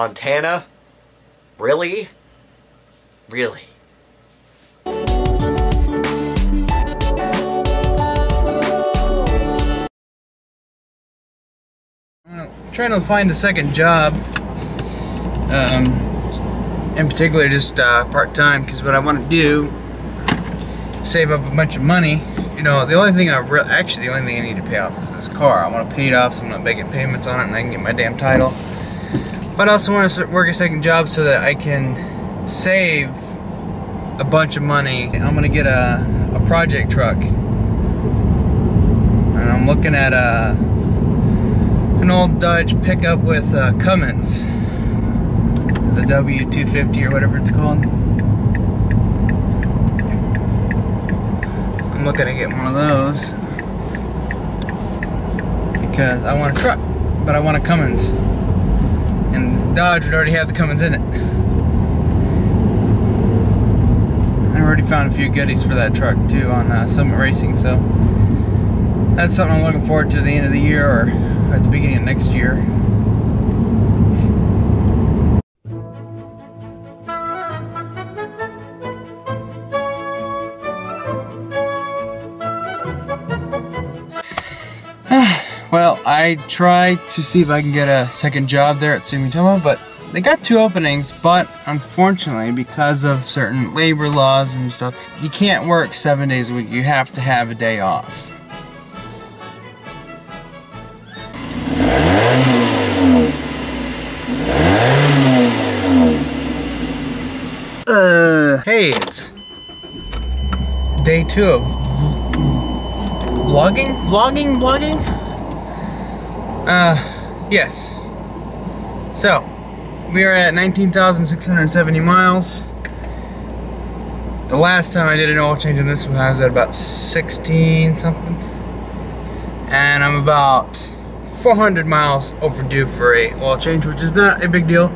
Montana? Really? Really? I'm trying to find a second job. In particular, just part-time, because what I want to do is save up a bunch of money. You know, the only thing the only thing I need to pay off is this car. I want to pay it off so I'm not making payments on it and I can get my damn title. But I also want to work a second job so that I can save a bunch of money. I'm gonna get a project truck, and I'm looking at an old Dodge pickup with Cummins, the W250 or whatever it's called. I'm looking to get one of those because I want a truck, but I want a Cummins, and the Dodge would already have the Cummins in it. I already found a few goodies for that truck too on Summit Racing, so that's something I'm looking forward to the end of the year or at the beginning of next year. Well, I tried to see if I can get a second job there at Sumitomo, but they got 2 openings, but unfortunately, because of certain labor laws and stuff, you can't work 7 days a week. You have to have a day off. Hey, it's day 2 of vlogging? Yes. So, we are at 19,670 miles. The last time I did an oil change on this one, I was at about 16 something. And I'm about 400 miles overdue for a oil change, which is not a big deal.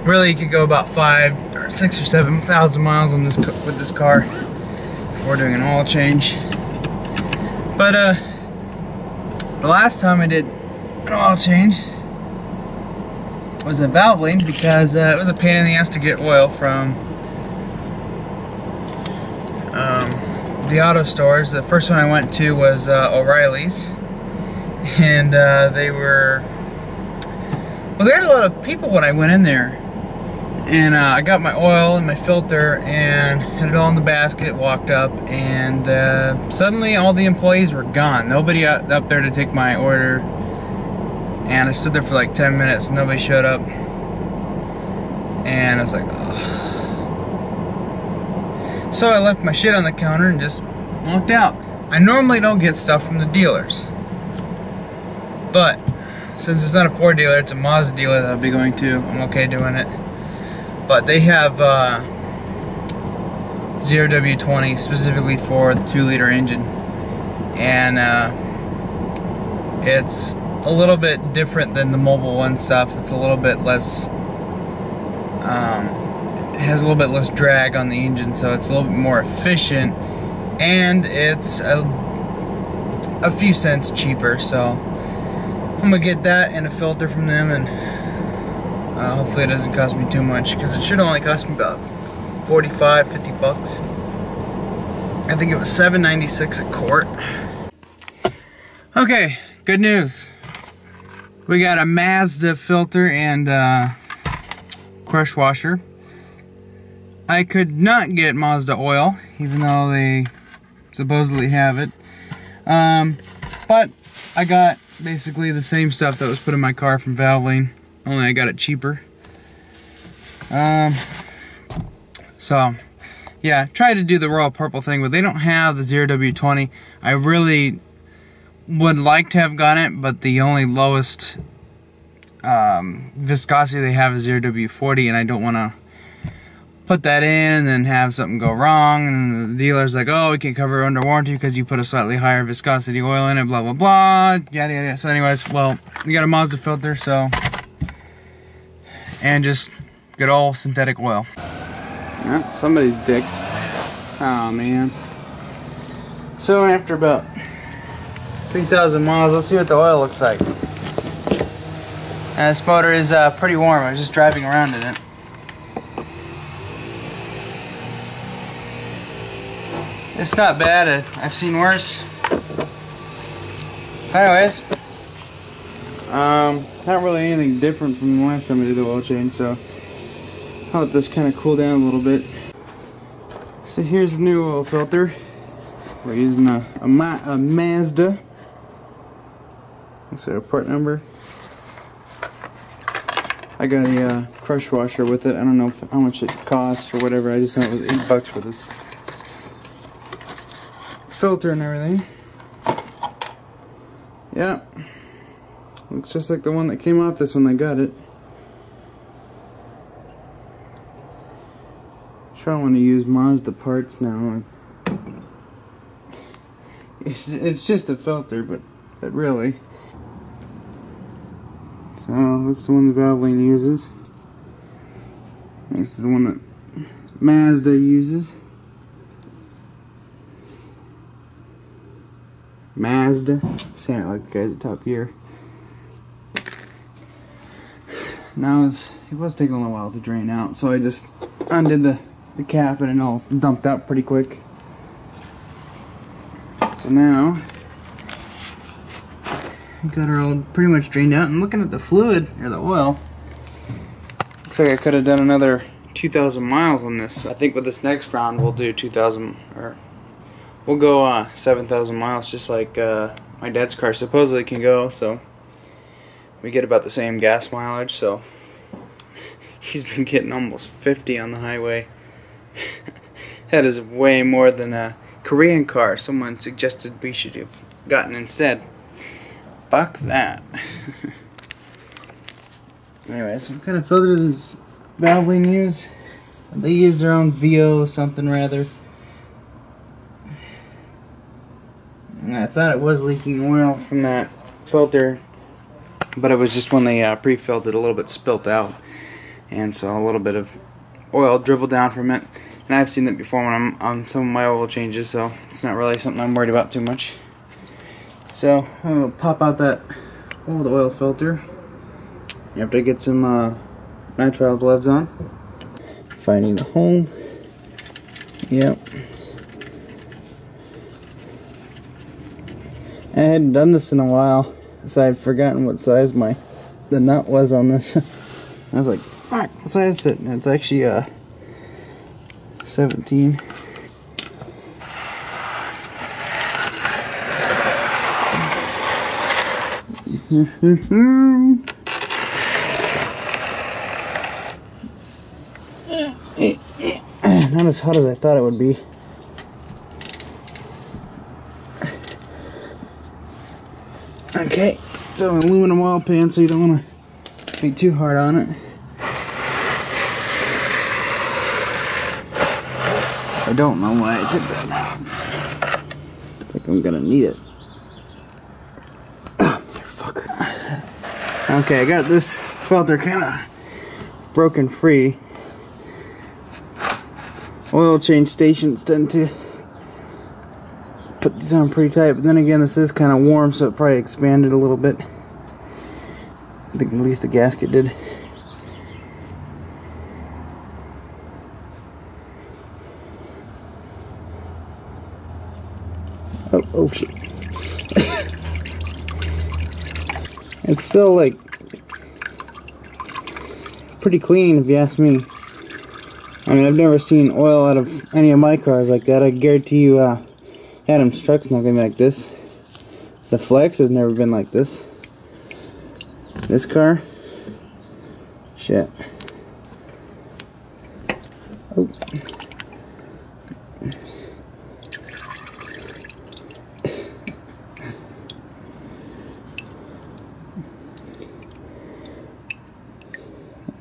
Really, you could go about 5 or 6 or 7,000 miles on this with this car before doing an oil change. But the last time I did an oil change was at Valvoline because it was a pain in the ass to get oil from the auto stores. The first one I went to was O'Reilly's, and they had a lot of people when I went in there. And I got my oil and my filter and had it all in the basket, walked up, and suddenly all the employees were gone. Nobody up there to take my order. And I stood there for like 10 minutes and nobody showed up. And I was like, ugh. So I left my shit on the counter and just walked out. I normally don't get stuff from the dealers, but since it's not a Ford dealer, it's a Mazda dealer that I'll be going to, I'm okay doing it. But they have 0W20 specifically for the 2-liter engine, and it's a little bit different than the Mobil 1 stuff. It's a little bit less, it has a little bit less drag on the engine, so it's a little bit more efficient, and it's a few cents cheaper. So I'm gonna get that and a filter from them, and hopefully it doesn't cost me too much, because it should only cost me about 45, 50 bucks. I think it was $7.96 a quart. Okay, good news. We got a Mazda filter and crush washer. I could not get Mazda oil, even though they supposedly have it. But I got basically the same stuff that was put in my car from Valvoline, only I got it cheaper. So yeah, tried to do the Royal Purple thing, but they don't have the 0W20. I really would like to have gotten it, but the only lowest viscosity they have is 0W40, and I don't want to put that in and then have something go wrong, and the dealer's like, oh, we can't cover it under warranty because you put a slightly higher viscosity oil in it, blah blah blah, yada yada. So anyways, well, we got a Mazda filter, so, and just good old synthetic oil. Yeah, somebody's dick. Oh man. So after about 3,000 miles, let's see what the oil looks like. This motor is pretty warm. I was just driving around in it. It's not bad. I've seen worse. Anyways, not really anything different from the last time I did the oil change, so I'll let this kind of cool down a little bit. So here's the new oil filter. We're using a Mazda. That's our part number. I got a crush washer with it. I don't know how much it costs or whatever. I just know it was $8 for this filter and everything. Yeah, looks just like the one that came off this when I got it. Trying to want to use Mazda parts now. It's just a filter, but really. So that's the one the Valvoline uses. This is the one that Mazda uses. Mazda. I'm saying it like the guys at Top Gear. Now it was taking a little while to drain out, so I just undid the cap and it all dumped out pretty quick. So now we got her all pretty much drained out, and looking at the fluid or the oil, looks like I could have done another 2,000 miles on this. I think with this next round we'll do 2,000, or we'll go 7,000 miles, just like my dad's car supposedly can go. So we get about the same gas mileage. So he's been getting almost 50 on the highway. That is way more than a Korean car someone suggested we should have gotten instead. Fuck that. Anyways, what kind of filter does Valvoline use? They use their own VO something rather. And I thought it was leaking oil from that filter, but it was just when they pre-filled it, a little bit spilt out, and so a little bit of oil dribbled down from it. And I've seen that before when I'm on some of my oil changes, so it's not really something I'm worried about too much. So I'm gonna pop out that old oil filter. You have to get some nitrile gloves on. Finding the hole. Yep. I hadn't done this in a while, so I've forgotten what size the nut was on this. I was like, fuck, what size is it? And it's actually 17. Not as hot as I thought it would be. Okay, so an aluminum oil pan, so you don't want to be too hard on it. I don't know why I took that out. I think I'm gonna need it. Oh, fucker. Okay, I got this filter kind of broken free. Oil change stations tend to put these on pretty tight, but then again, this is kind of warm, so it probably expanded a little bit. I think at least the gasket did. Oh shit. It's still like pretty clean if you ask me. I mean, I've never seen oil out of any of my cars like that. I guarantee you Adam's truck's not gonna be like this. The Flex has never been like this. This car, shit. Oh.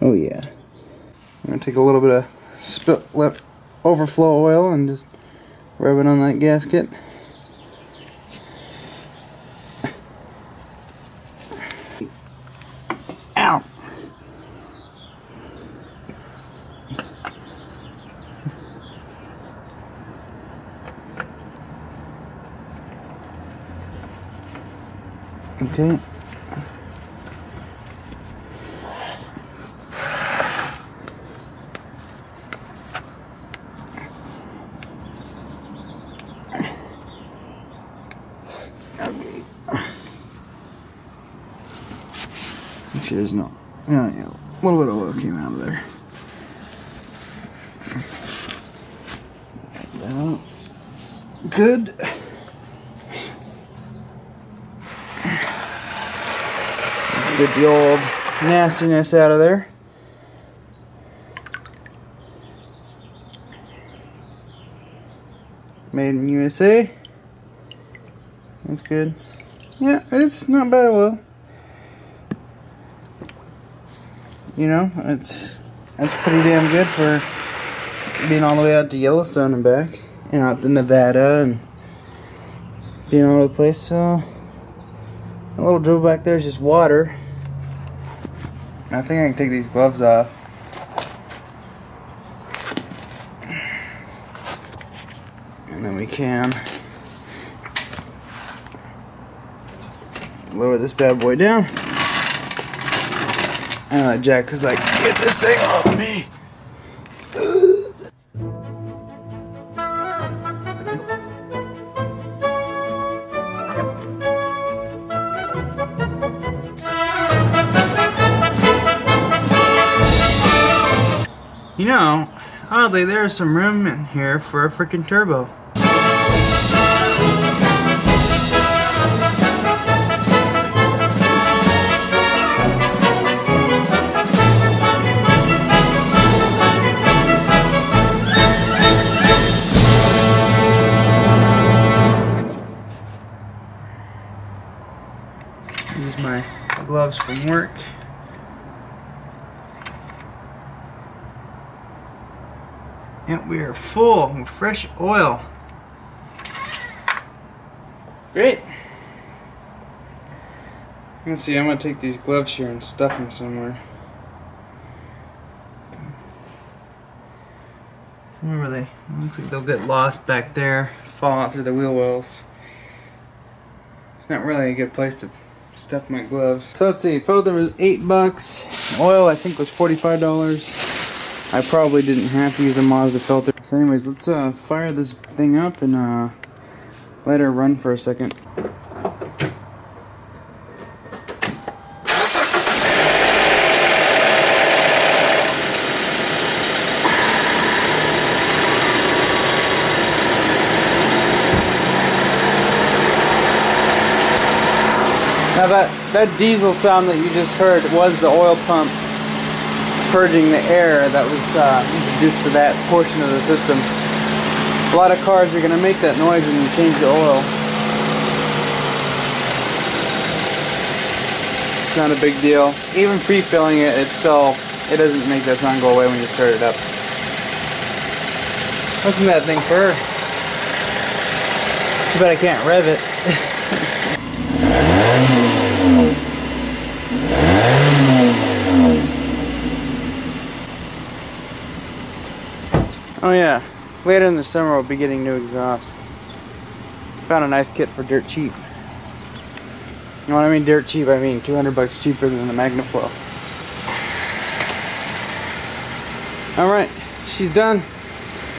Oh yeah. I'm gonna take a little bit of overflow oil and just rub it on that gasket. Ow! Okay. Actually, there's no. Yeah, a little bit of oil came out of there. That's good. Let's get the old nastiness out of there. Made in USA. That's good. Yeah, it's not bad oil. You know, that's pretty damn good for being all the way out to Yellowstone and back, and out to Nevada and being all over the place. So a little drove back there is just water. I think I can take these gloves off. And then we can lower this bad boy down. And let Jack, cause like, get this thing off me. You know, oddly, there's some room in here for a freaking turbo. Use my gloves from work. And we are full with fresh oil. Great. Let's see, I'm going to take these gloves here and stuff them somewhere. Where were they? Looks like they'll get lost back there, fall out through the wheel wells. It's not really a good place to stuff my gloves. So let's see, filter was $8. Oil I think was $45. I probably didn't have to use a Mazda filter. So anyways, let's fire this thing up and let her run for a second. Now that diesel sound that you just heard was the oil pump purging the air that was introduced to that portion of the system. A lot of cars are going to make that noise when you change the oil. It's not a big deal. Even pre-filling it, it doesn't make that sound go away when you start it up. Listen to that thing purr. Too bad I can't rev it. Oh yeah, later in the summer we'll be getting new exhaust. Found a nice kit for dirt cheap. You know what I mean dirt cheap? I mean 200 bucks cheaper than the MagnaFlow. Alright, she's done.